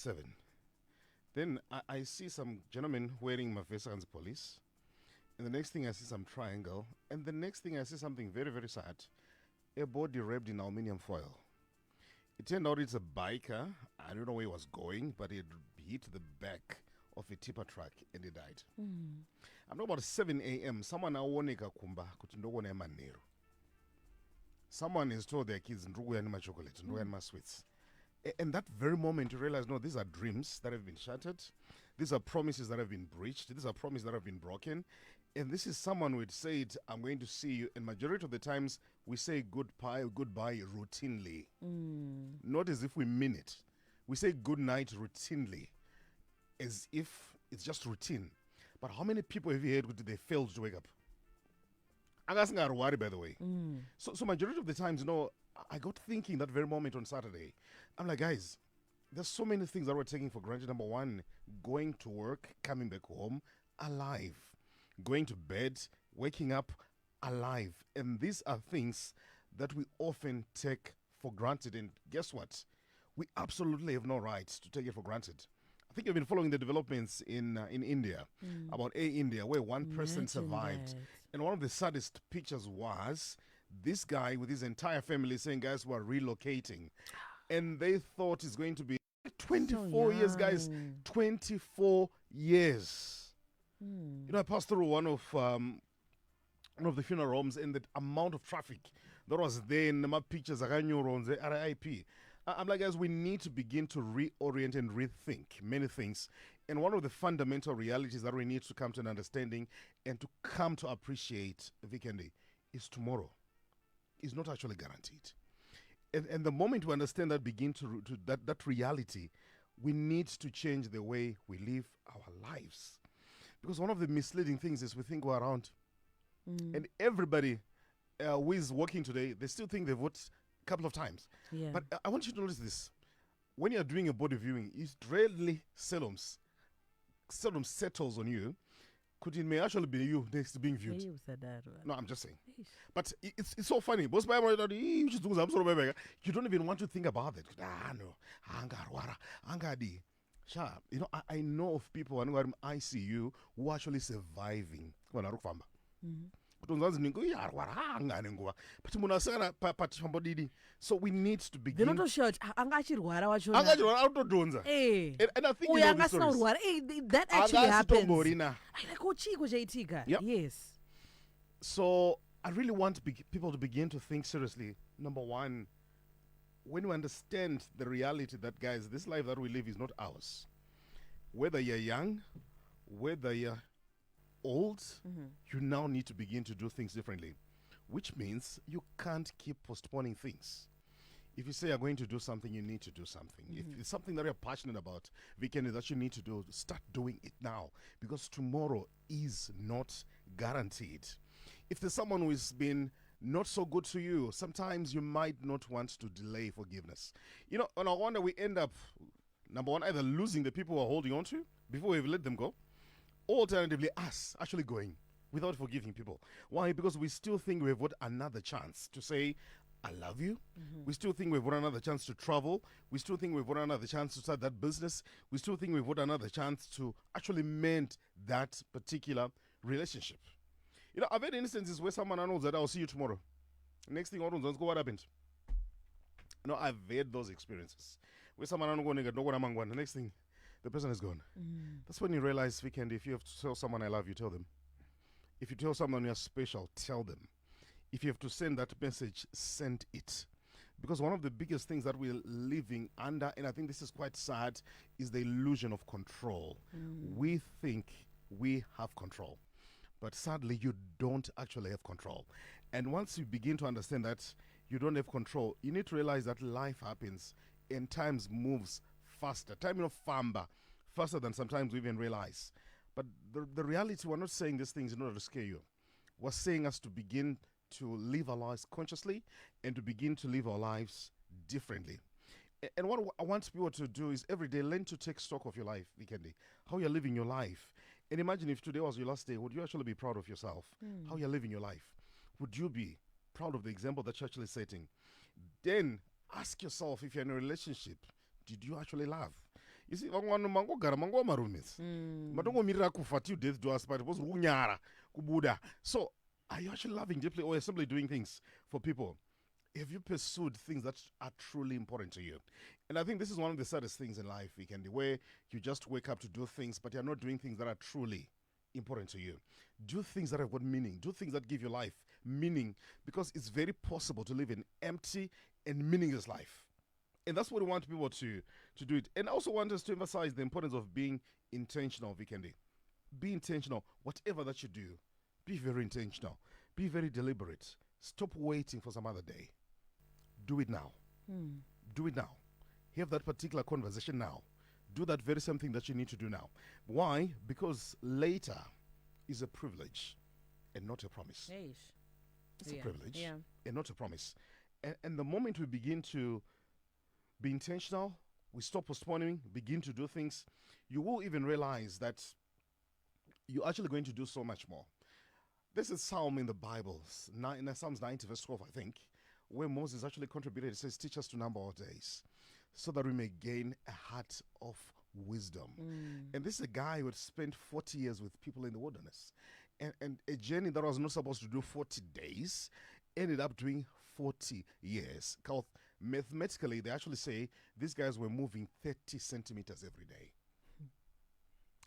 7. Then I see some gentleman wearing Mafesan's police. And the next thing I see some triangle. And the next thing I see something very, very sad. A body wrapped in aluminium foil. It turned out it's a biker. I don't know where he was going, but he hit the back of a tipper truck and he died. I'm talking about 7 a.m. Someone awoneka kumba kuti ndogona emanero. Someone has told their kids, ndogona ma chocolate, ndogona ma sweets. And that very moment you realize, no, these are dreams that have been shattered. These are promises that have been breached. These are promises that have been broken. And this is someone who had said, I'm going to see you. And majority of the times we say goodbye routinely. Not as if we mean it. We say good night routinely. As if it's just routine. But how many people have you heard they failed to wake up? I'm asking worry, by the way. So majority of the times, you know, I got thinking that very moment on Saturday. I'm like, guys, there's so many things that we're taking for granted. Number one, going to work, coming back home, alive. Going to bed, waking up, alive. And these are things that we often take for granted. And guess what? We absolutely have no right to take it for granted. I think you've been following the developments in India, about Air India, where one person survived. That. And one of the saddest pictures was this guy with his entire family saying, guys, we're relocating. And they thought it's going to be 24 years, guys. 24 years. You know, I passed through one of the funeral homes, and the amount of traffic that was there in my pictures, RIP. I'm like, guys, we need to begin to reorient and rethink many things. And one of the fundamental realities that we need to come to an understanding and to come to appreciate, Vikendi, is tomorrow is not actually guaranteed. And the moment we understand that, begin to that reality, we need to change the way we live our lives. Because one of the misleading things is we think we're around. And everybody who is working today, they still think they've worked a couple of times. Yeah. But I want you to notice this. When you're doing a body viewing, it rarely seldom settles on you. Could it may actually be you next to being viewed? No, I'm just saying. But it's so funny. You don't even want to think about it. No. Sha, you know, I know of people who are in ICU who are actually surviving. But so we need to begin. They're not sure. And I think and I think you know the stories. that actually happens. Yep. Yes. So I really want people to begin to think seriously. Number one, when we understand the reality that, guys, this life that we live is not ours. Whether you're young, whether you're old, you now need to begin to do things differently, which means you can't keep postponing things. If you say you're going to do something, you need to do something. If it's something that you're passionate about, weekend that you need to do, start doing it now, because tomorrow is not guaranteed. If there's someone who has been not so good to you, sometimes you might not want to delay forgiveness. You know, and I wonder we end up, number one, either losing the people we're holding on to before we've let them go, or alternatively us actually going without forgiving people. Why? Because we still think we've got another chance to say, I love you. We still think we've got another chance to travel. We still think we've got another chance to start that business. We still think we've got another chance to actually mend that particular relationship. You know, I've had instances where someone knows that I'll see you tomorrow. Next thing, what happened? You know, I've had those experiences where someone the next thing, the person is gone. That's when you realize, weekend, if you have to tell someone I love you, tell them. If you tell someone you're special, tell them. If you have to send that message, send it. Because one of the biggest things that we're living under, and I think this is quite sad, is the illusion of control. We think we have control. But sadly, you don't actually have control. And once you begin to understand that you don't have control, you need to realize that life happens and times moves faster. Time, famba, faster than sometimes we even realize. But the reality, we're not saying these things in order to scare you. We're saying us to begin to live our lives consciously and to begin to live our lives differently. And what I want people to do is every day learn to take stock of your life, Vikendi, how you're living your life. And imagine if today was your last day, would you actually be proud of yourself? How you're living your life? Would you be proud of the example that you're actually setting? Then ask yourself, if you're in a relationship, did you actually love? You see, vamwe mangogara mango marumits. Matongomirira kufa till death do us, but it was unyara kubuda. So, are you actually loving deeply or simply doing things for people? Have you pursued things that are truly important to you? And I think this is one of the saddest things in life, Weekend, where you just wake up to do things, but you're not doing things that are truly important to you. Do things that have got meaning. Do things that give your life meaning, because it's very possible to live an empty and meaningless life. And that's what we want people to do it. And I also want us to emphasize the importance of being intentional, Vikendi. Be intentional. Whatever that you do, be very intentional. Be very deliberate. Stop waiting for some other day. Do it now. Do it now. Have that particular conversation now. Do that very same thing that you need to do now. Why? Because later is a privilege and not a promise. It's a privilege and not a promise. And the moment we begin to be intentional, we stop postponing, begin to do things, you will even realize that you're actually going to do so much more. This is Psalm in the Bible, in Psalms 90 verse 12, I think, where Moses actually contributed. It says, teach us to number our days so that we may gain a heart of wisdom. And this is a guy who had spent 40 years with people in the wilderness. And a journey that was not supposed to do 40 days ended up doing 40 years. Mathematically, they actually say these guys were moving 30 centimeters every day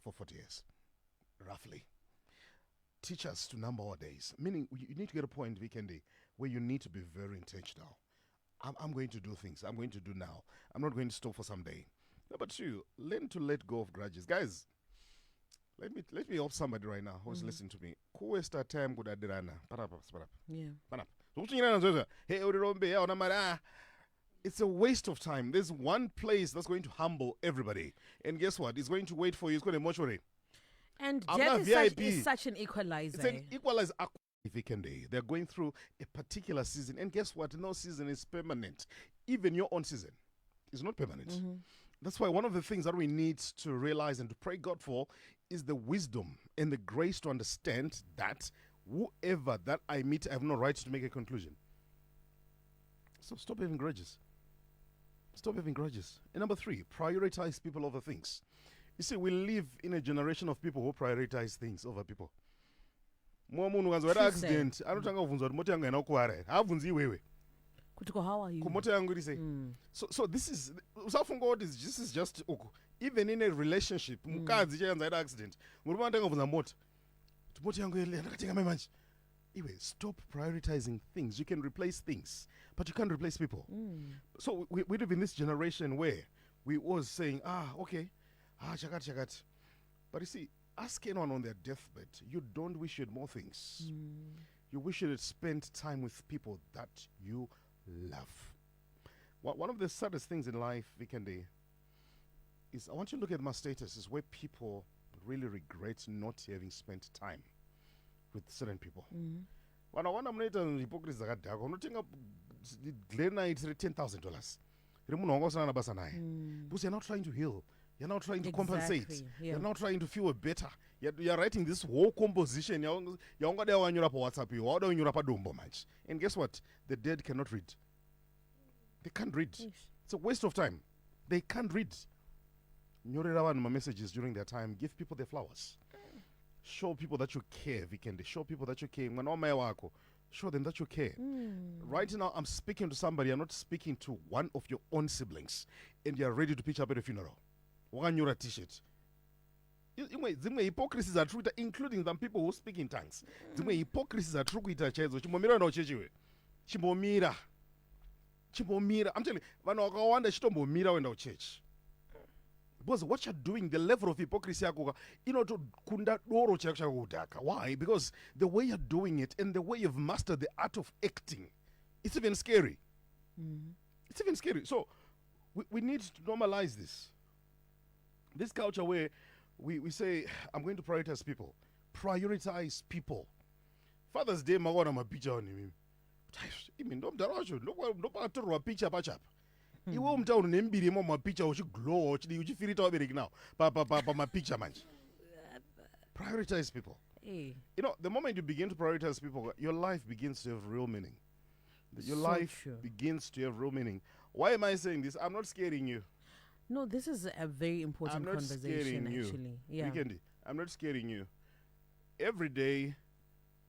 for 40 years, roughly. Teach us to number our days. Meaning, you need to get a point, Vikendi, where you need to be very intentional. I'm going to do things. I'm going to do now. I'm not going to stop for some day. Number two, learn to let go of grudges. Guys, let me help somebody right now who's listening to me. Who waste our time with Adirana? Yeah. It's a waste of time. There's one place that's going to humble everybody. And guess what? It's going to wait for you. It's going to mortuary. And death is such an equalizer. It's an equalizer. They're going through a particular season. And guess what? No season is permanent. Even your own season is not permanent. That's why one of the things that we need to realize and to pray God for is the wisdom and the grace to understand that whoever that I meet, I have no right to make a conclusion. So stop having grudges. Stop having grudges. And number three, prioritize people over things. You see, we live in a generation of people who prioritize things over people. Accident. I don't How are you? So this is just even in a relationship. Accident. Anyway, stop prioritizing things. You can replace things, but you can't replace people. So we live in this generation where we was saying, okay, chagat. But you see, ask anyone on their deathbed, you don't wish you had more things. You wish you had spent time with people that you love. One of the saddest things in life, Vikendi, is I want you to look at my status, is where people really regret not having spent time with certain people. When I want to hypocrisy $10,000. Because you're not trying to heal. You're not trying to compensate. You're not trying to feel better. You're writing this whole composition. And guess what? The dead cannot read. They can't read. It's a waste of time. They can't read. My messages during their time, give people their flowers. Show people that you care, Vikendi. Show people that you care. Show them that you care. Right now, I'm speaking to somebody. I'm not speaking to one of your own siblings. And you're ready to pitch up at a funeral. One your t-shirt. The hypocrisies are true, including some people who speak in tongues. The hypocrisies are true. Chimomira. I'm telling you, when I church. Because what you're doing, the level of hypocrisy, why? Because the way you're doing it and the way you've mastered the art of acting, it's even scary. It's even scary. So we need to normalize this. This culture where we say, I'm going to prioritize people. Prioritize people. Father's Day, I'm a picture on him. Iwe umtauru nembiri mwa picture uchiglow uchifirita wabereki now pa picture manje. Prioritize people. You know, the moment you begin to prioritize people, your life begins to have real meaning. Your life begins to have real meaning. Why am I saying this? I'm not scaring you. No, this is a very important conversation, actually. Yeah. Weekendi, I'm not scaring you. Every day,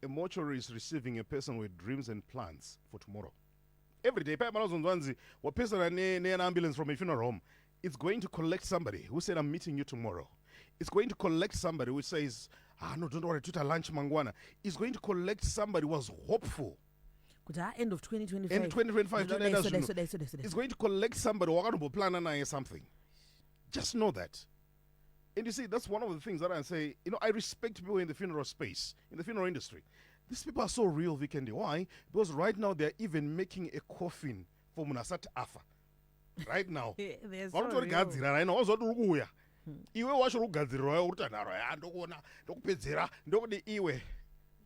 a mortuary is receiving a person with dreams and plans for tomorrow. Every day, a person an ambulance from a funeral home, it's going to collect somebody who said, I'm meeting you tomorrow. It's going to collect somebody who says, no, don't worry, tuta lunch mangwana. It's going to collect somebody who was hopeful. End of 2025. End 2025. It's going to collect somebody who plan something. Just know that. And you see, that's one of the things that I say, I respect people in the funeral space, in the funeral industry. These people are so real, Vikendi. Why? Because right now they're even making a coffin for Munasat Afa. Right now. They're so real.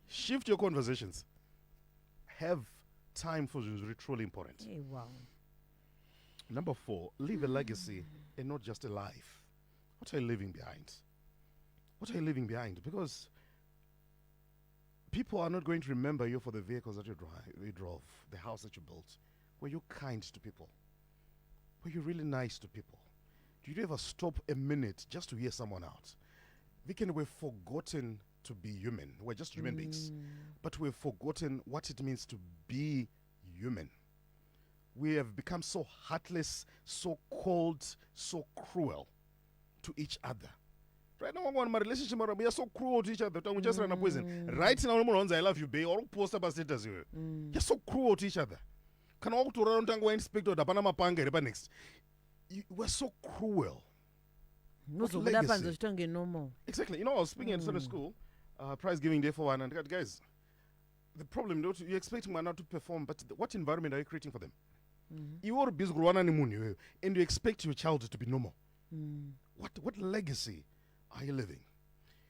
Shift your conversations. Have time for you is truly important. Hey, wow. Number 4, leave a legacy and not just a life. What are you leaving behind? What are you leaving behind? Because people are not going to remember you for the vehicles that you drove, the house that you built. Were you kind to people? Were you really nice to people? Did you ever stop a minute just to hear someone out? We've forgotten to be human. We're just human beings. But we've forgotten what it means to be human. We have become so heartless, so cold, so cruel to each other. Right now, my relationship, we are so cruel to each other. We just run a poison. Right now, I love you, babe. Or post about status. You're so cruel to each other. Can walk to around and go inspect the Panama Panga next. We're so cruel. No, so exactly. I was speaking at Sunday school, prize giving day for one, and guys, the problem, you expect man not to perform, but what environment are you creating for them? You are busy growing and you expect your child to be normal. What legacy are you living?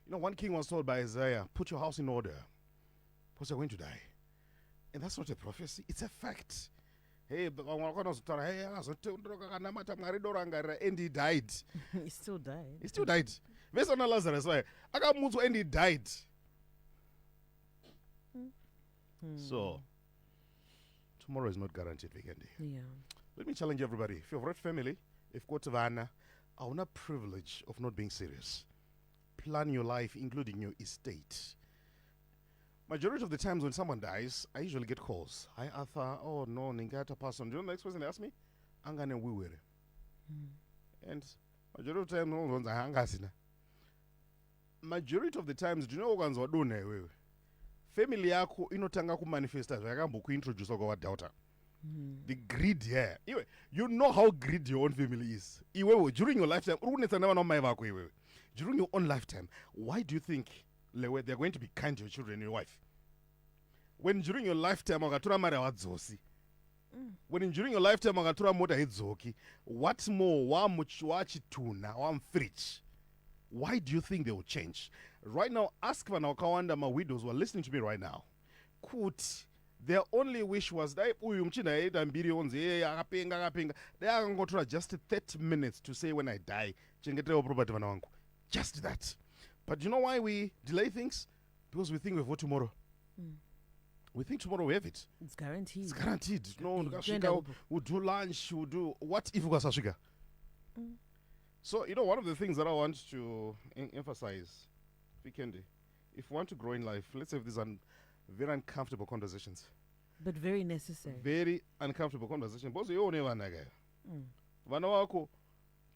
One king was told by Isaiah, put your house in order, because you're going to die. And that's not a prophecy, it's a fact. Hey, and he died. He still died. He still died. Based on Lazarus, why? And he died. So, tomorrow is not guaranteed, Vikendi. Yeah. Let me challenge everybody. If you've got family, if you've got Vana, I have a privilege of not being serious. Plan your life, including your estate. Majority of the times when someone dies, I usually get calls. Hi, Arthur. Oh, no, Ningata person. Do you know the next person they ask me? Angane wiwere. And majority of the time, no one's hangasina. Majority of the times, do you know what one's doing? Family yako inotanga ku manifest as yakambo ku introduce kwa daughter. The greed here. You know how greedy your own family is. During your lifetime, during your own lifetime, why do you think Lewe, they're going to be kind to your children and your wife? When during your lifetime, when during your lifetime, what more? Why do you think they will change? Right now, ask for Kawanda, my widows who are listening to me right now. Their only wish was that they are going to try just 30 minutes to say when I die. Just that. But you know why we delay things? Because we think we have tomorrow. We think tomorrow we have it. It's guaranteed. It's guaranteed. No, we'll do lunch, we'll do... What if we got sugar? So, one of the things that I want to emphasize, Vikendi, if we want to grow in life, let's have these very uncomfortable conversations. But very necessary. Very uncomfortable conversations. Because you don't even know.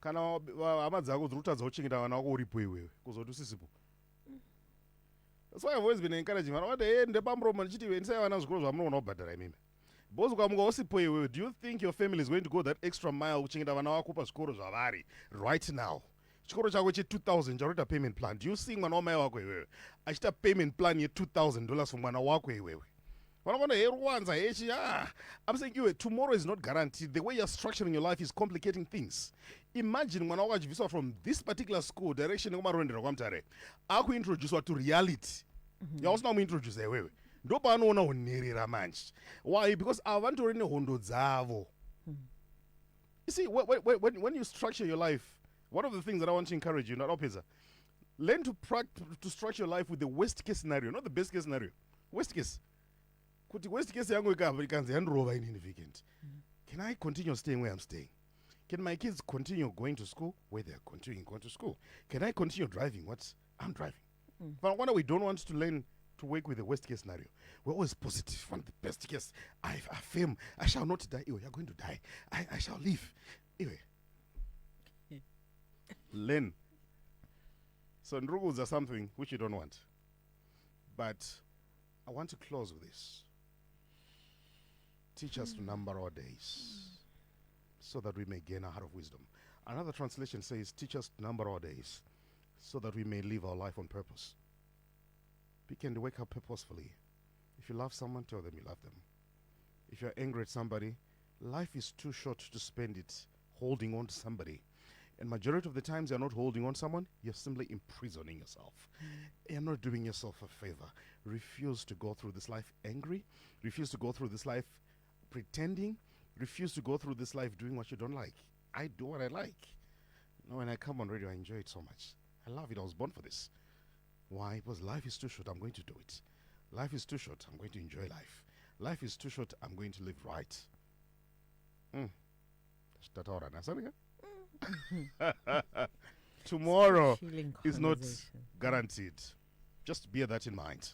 Kana amadzako zirutadza uchingita vana vako uripo iwewe kuzodusisipo. That's why I've always been encouraging vana vati ndepamuroma ndichiti iwe ndisai vana zvikoro zvamunoona kubhadhara imimi. Because ukamuka usipo iwewe, do you think your family is going to go that extra mile kuchingita vana vako pazvikoro zvavari right now? Chikoro chako che$2,000 charoita payment plan. Do you see mwana wamai wako iwewe achita payment plan ye$2,000 for mwana wako iwewe? I'm saying tomorrow is not guaranteed. The way you're structuring your life is complicating things. Imagine when I visa from this particular school direction aku introduce to reality. You also now introduce why? Because I want to run hondo zavo. You see, when you structure your life, one of the things that I want to encourage you, not opposite, learn to structure your life with the worst case scenario, not the best case scenario. Worst case. Worst case yangu ikanzi handrova in the weekend. Can I continue staying where I'm staying? Can my kids continue going to school where they're continuing going to school? Can I continue driving what I'm driving? But why we don't want to learn to work with the worst case scenario. We're always positive. One of the best case. I affirm, I shall not die. You're going to die. I shall live. Anyway. Learn. So rules are something which you don't want. But I want to close with this. Teach us to number our days so that we may gain a heart of wisdom. Another translation says, teach us to number our days so that we may live our life on purpose. We can wake up purposefully. If you love someone, tell them you love them. If you're angry at somebody, life is too short to spend it holding on to somebody. And majority of the times you're not holding on to someone, you're simply imprisoning yourself. You're not doing yourself a favor. Refuse to go through this life angry. Refuse to go through this life pretending. Refuse to go through this life doing what you don't like. I do what I like. You know, when I come on radio, I enjoy it so much. I love it. I was born for this. Why? Because life is too short. I'm going to do it. Life is too short. I'm going to enjoy life. Life is too short. I'm going to live right. Tomorrow is not guaranteed. Just bear that in mind.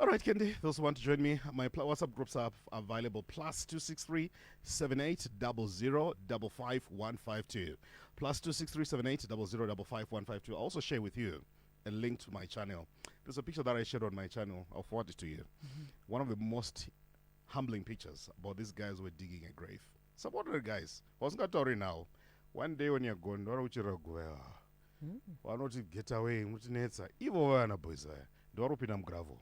All right, Kendi, those who want to join me, my WhatsApp groups are available. +263 78 00 55 152. +263 78 00 55 152. I'll also share with you a link to my channel. There's a picture that I shared on my channel. I'll forward it to you. One of the most humbling pictures about these guys who were digging a grave. Some ordinary guys. I was not talking now. One day when you're going, why not you get away? Even boys, gravel.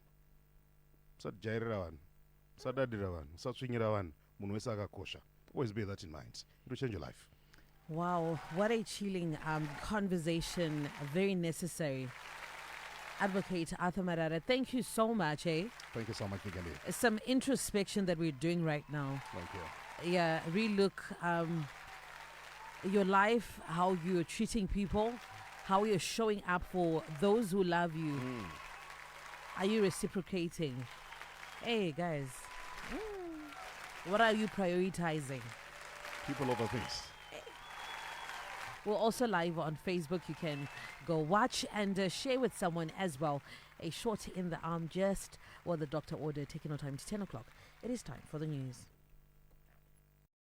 Always bear that in mind. It will change your life. Wow, what a chilling conversation. Very necessary. Advocate Arthur Marara, thank you so much. Thank you so much, Miguel. Some introspection that we're doing right now. Thank you. Yeah, relook your life, how you're treating people, how you're showing up for those who love you. Are you reciprocating? Hey, guys. What are you prioritizing? People over things. We're also live on Facebook. You can go watch and share with someone as well. A short in the arm just what the doctor ordered, taking our time to 10 o'clock. It is time for the news.